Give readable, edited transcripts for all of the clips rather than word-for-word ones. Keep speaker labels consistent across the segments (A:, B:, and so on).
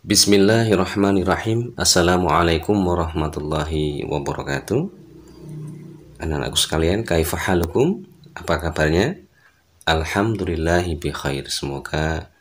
A: Bismillahirrahmanirrahim. Assalamualaikum warahmatullahi wabarakatuh. Anak-anakku sekalian, kaifa halukum? Apa kabarnya? Alhamdulillahi bi khair. Semoga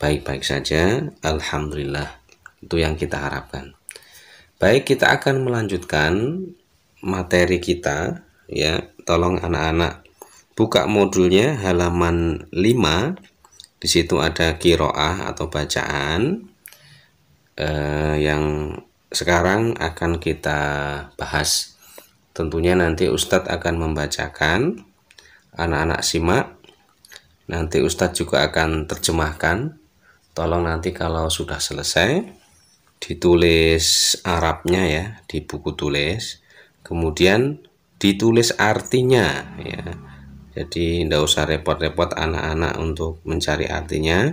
A: baik-baik saja. Alhamdulillah. Itu yang kita harapkan. Baik, kita akan melanjutkan materi kita ya. Tolong anak-anak buka modulnya halaman 5. Di situ ada qiraah atau bacaan yang sekarang akan kita bahas. Tentunya nanti Ustadz akan membacakan, anak-anak simak, nanti Ustadz juga akan terjemahkan. Tolong nanti kalau sudah selesai ditulis Arabnya ya di buku tulis, kemudian ditulis artinya ya. Jadi tidak usah repot-repot anak-anak untuk mencari artinya.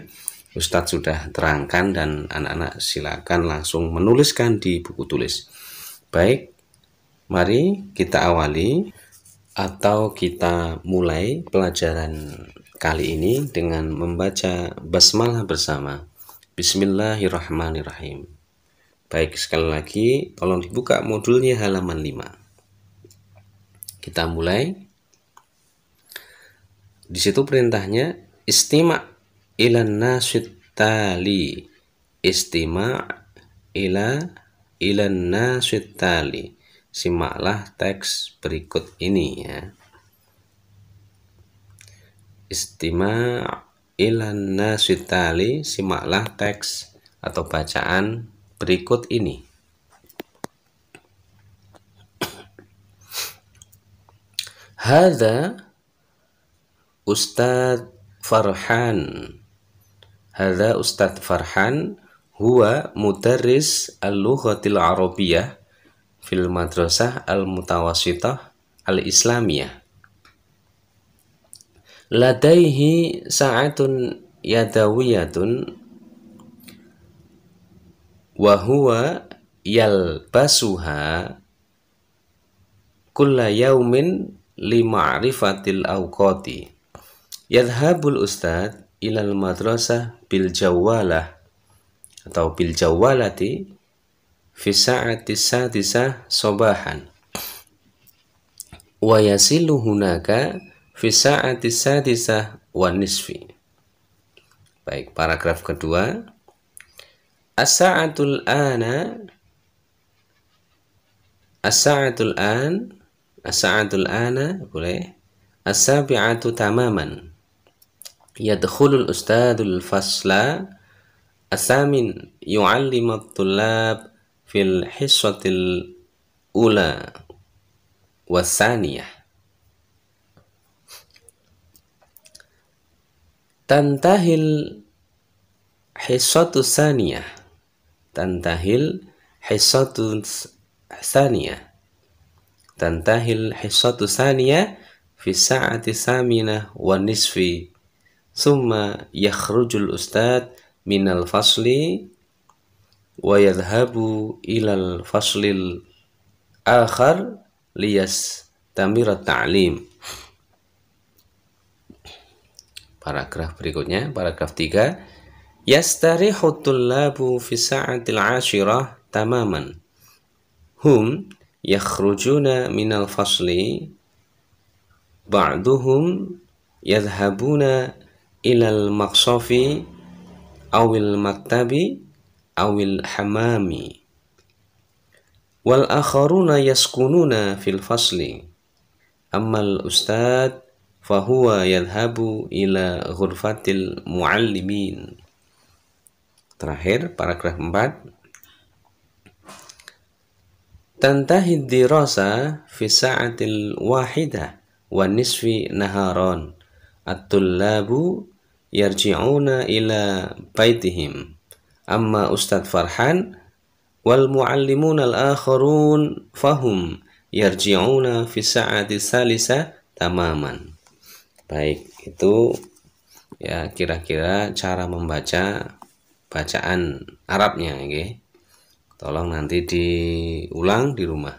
A: Ustadz sudah terangkan dan anak-anak silakan langsung menuliskan di buku tulis. Baik, mari kita awali atau kita mulai pelajaran kali ini dengan membaca basmalah bersama. Bismillahirrahmanirrahim. Baik, sekali lagi tolong dibuka modulnya halaman 5. Kita mulai. Di situ perintahnya istima' ilan nasyid tali, istima' ilan nasyid tali. Simaklah teks berikut ini ya. Istima' ilan nasyid tali, simaklah teks atau bacaan berikut ini. Hadza Ustadz Farhan. Hadza Ustadz Farhan huwa mudarris al-lughatil arabiyyah fil madrasah al-mutawassithah al-islamiyah. Ladaihi sa'atun yadawiyatun wa huwa yalbasuha kulla yaumin li ma'rifatil awqati. Yadhhabul ustadz ilal madrasah bil jawalah atau bil jawalati fi sa'ati sadisah sobahan wa yasilu hunaka fi sa'ati sadisah wa nisfi. Baik, paragraf kedua. As-sa'atul ana boleh as-sabi'atu tamaman. Yadkhulul ustadul fasla asamin yu'allimu at-tullab fil hissatil ula wasaniyah. Tantahil hissatu saniyah. Tantahil hissatu saniyah. Tantahil hissatu saniyah fi sa'ati saminah wa nisfi. Summa yakhrujul ustadz minal fasli wa yadhhabu ilal faslil akhar liyastamira ta'lim. Paragraf berikutnya, paragraf 3. Yastarihu tullabu fi sa'atil 'ashirah tamaman. Hum yakhrujuna minal fasli ba'duhum yadhhabuna ilal maqsafi awil maktabi awil hamami wal akharuna yaskununa fil fasli ammal ustad fahuwa yadhhabu ila ghurfatil muallimin. Terakhir, paragraf 4. Tantahid dirasa fi sa'atil wahidah wa nisfi naharan. At-tullabu yarji'una ila baitihim. Amma Ustadz Farhan wal muallimun al-akharun fahum yarji'una fi sa'ati salisa tamaman. Baik, itu ya kira-kira cara membaca bacaan Arabnya okay? Tolong nanti diulang di rumah.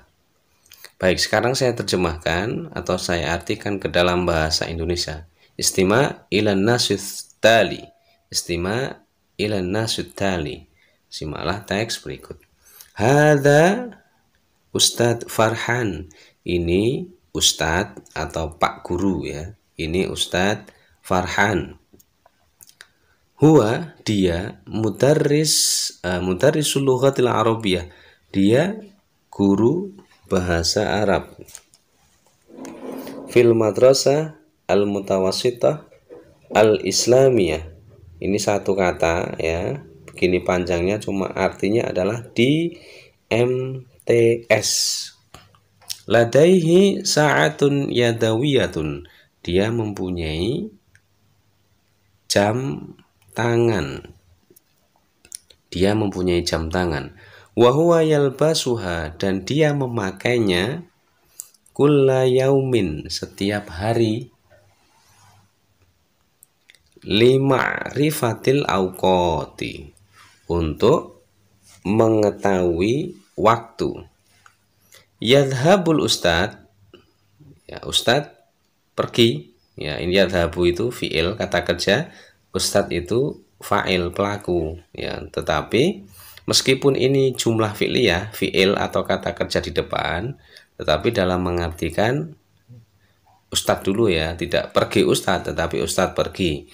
A: Baik, sekarang saya terjemahkan atau saya artikan ke dalam bahasa Indonesia. Istima' ilan nasyid tali. Istima' ilan nasyid tali. Simaklah teks berikut. Hadza Ustadz Farhan. Ini Ustadz atau Pak Guru ya. Ini Ustadz Farhan. Huwa, dia mudarrisul lughatil arabiyyah. Dia guru bahasa Arab. Fil madrasah al-mutawassithah al-islamiyah. Ini satu kata ya. Begini panjangnya, cuma artinya adalah di MTS. Ladaihi sa'atun yadawiyatun. Dia mempunyai jam tangan. Dia mempunyai jam tangan. Wa huwa yalbasuha, dan dia memakainya kulla yaumin, setiap hari, lima'rifatil awqati, untuk mengetahui waktu. Yadhabul ustadz, ya ustadz pergi ya. Ini yadhabu itu fi'il, kata kerja, ustadz itu fa'il, pelaku ya. Tetapi meskipun ini jumlah fi'liyah, fi'il atau kata kerja di depan, tetapi dalam mengartikan ustadz dulu ya, tidak pergi ustadz, tetapi ustadz pergi.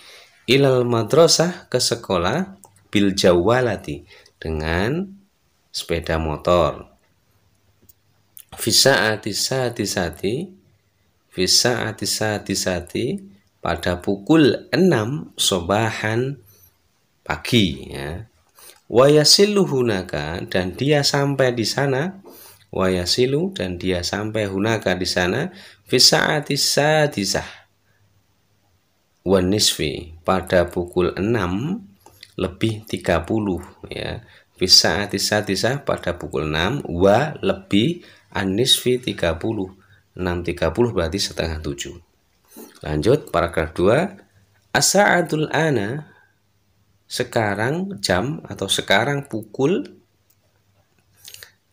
A: Ilal madrasah, ke sekolah, bil jawalati, dengan sepeda motor. Fisa'ati pada pukul 6 sobahan, pagi ya. Wayasilu hunaka, dan dia sampai di sana. Wayasilu, dan dia sampai hunaka di sana. Fisa'ati sadisah wanisfi, pada pukul 6:30 ya. Fisa'ati sadisah, pada pukul 6, wa lebih anisfi 30, 6:30 berarti setengah 7. Lanjut paragraf 2. As-sa'atul ana, sekarang jam atau sekarang pukul.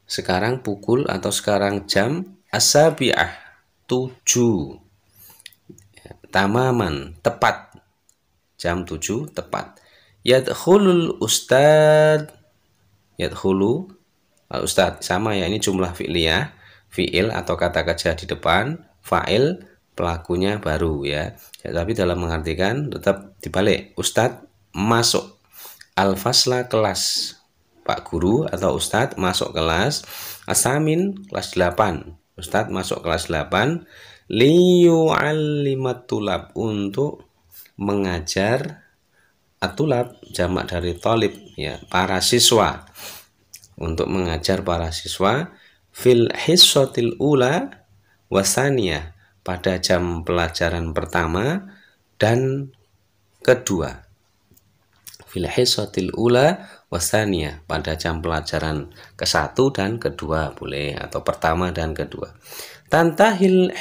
A: Sekarang pukul atau sekarang jam. As-sabi'ah, 7. Tamaman, tepat. Jam 7 tepat. Yadkhulul ustad. Yadkhulu al-ustad, sama ya, ini jumlah fi'liyah, fi'il atau kata kerja di depan, fa'il pelakunya baru ya. Tapi dalam mengartikan tetap dibalik. Ustad masuk, al-fasla kelas, Pak Guru atau Ustad masuk kelas. Asamin, kelas 8. Ustad masuk kelas 8. Liyu'allimat tulab, untuk mengajar. Atulab jamak dari tolib ya, para siswa, untuk mengajar para siswa. Fil hissatil ula wasaniyah, pada jam pelajaran pertama dan kedua. Fil hissatil ula wasaniyah, pada jam pelajaran ke-1 dan kedua boleh, atau pertama dan kedua. Tantahil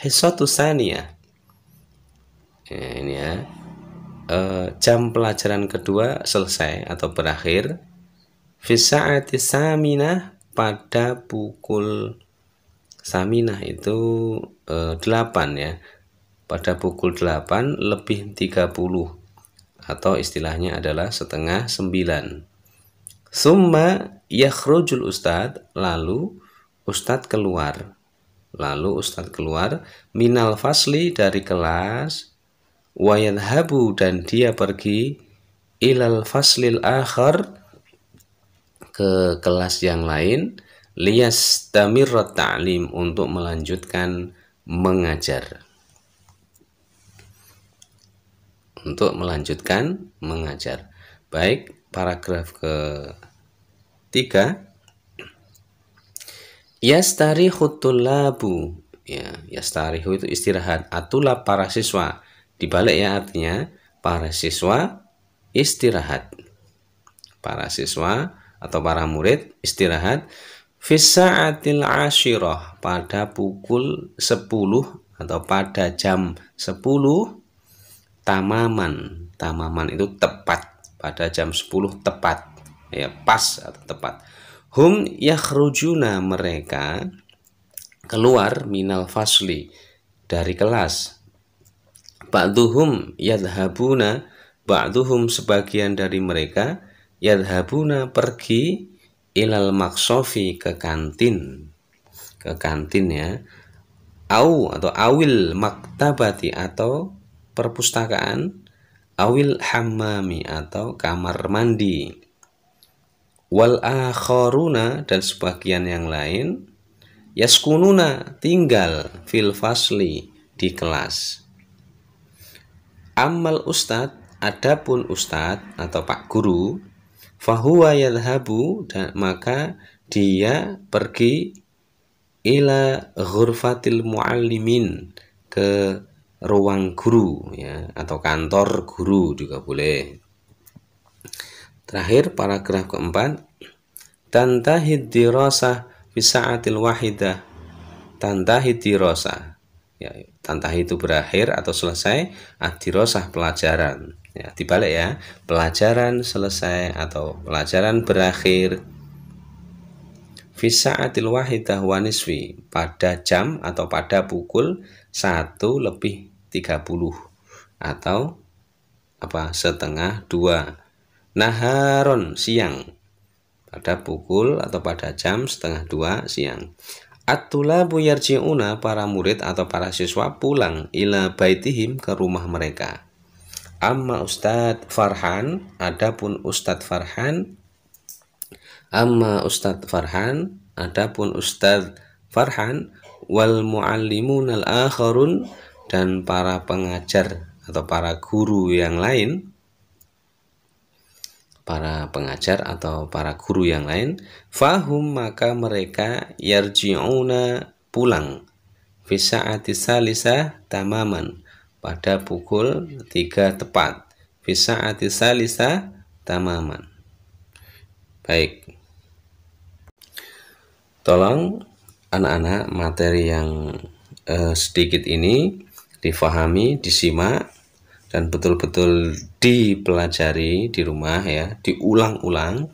A: hissatus saniyah. Ini ya, jam pelajaran kedua selesai atau berakhir. Fisa'ati saminah, pada pukul, saminah itu 8 ya, pada pukul 8:30, atau istilahnya adalah setengah 9. Summa yakhrujul ustad, lalu ustad keluar. Minal fasli, dari kelas. Wayadhabu, dan dia pergi. Ilal faslil akhar, ke kelas yang lain. Liyastamirrat ta'lim, untuk melanjutkan mengajar. Baik, paragraf ke-3. Yastarihu tullabu ya, yastarihu itu istirahat, atulab para siswa, dibalik ya, artinya para siswa istirahat, para siswa atau para murid istirahat. Fisa'atil ashirah, pada pukul 10 atau pada jam 10. Tamaman itu tepat, pada jam 10 tepat ya, pas atau tepat. Hum yakhrujuna, mereka keluar, minal fasli, dari kelas. Ba'duhum yadhabuna, ba'duhum sebagian dari mereka yadhabuna pergi ilal maksofi ke kantin ya, atau awil maktabati atau perpustakaan, awil hammami atau kamar mandi, wal akharuna dan sebagian yang lain yaskununa tinggal fil fasli di kelas. Ammal ustad, adapun ustad atau pak guru, fahuwa yadhabu, dan maka dia pergi ila ghurfatil muallimin, ke ruang guru ya, atau kantor guru juga boleh. Terakhir paragraf keempat, tantahid dirasah fi sa'atil wahidah. Tantahid dirasah ya, tantah itu berakhir atau selesai, ad-dirasah pelajaran ya, dibalik ya, pelajaran selesai atau pelajaran berakhir, fi sa'atil wahidah wa nisfi, pada jam atau pada pukul 1:30 atau setengah 2, naharon siang, pada pukul atau pada jam 1:30 siang. At-tulabu yarji'una, para murid atau para siswa pulang ila baitihim, ke rumah mereka. Amma Ustadz Farhan, adapun Ustadz Farhan, adapun Ustadz Farhan, wal muallimun al akharun, dan para pengajar atau para guru yang lain, fahum, maka mereka yarji'una pulang, fi sa'ati salisah tamaman, pada pukul 3 tepat, fi sa'ati salisah tamaman. Baik, tolong anak-anak materi yang sedikit ini difahami, disimak, dan betul-betul dipelajari di rumah ya, diulang-ulang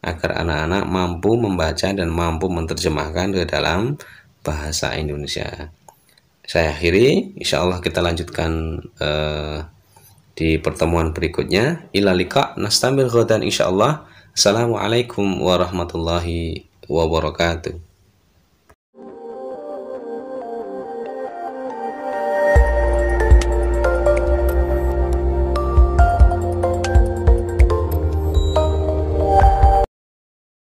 A: agar anak-anak mampu membaca dan mampu menerjemahkan ke dalam bahasa Indonesia. Saya akhiri, insya Allah kita lanjutkan di pertemuan berikutnya. Ila liqa, nastamil ghadan insya Allah. Assalamualaikum warahmatullahi wabarakatuh.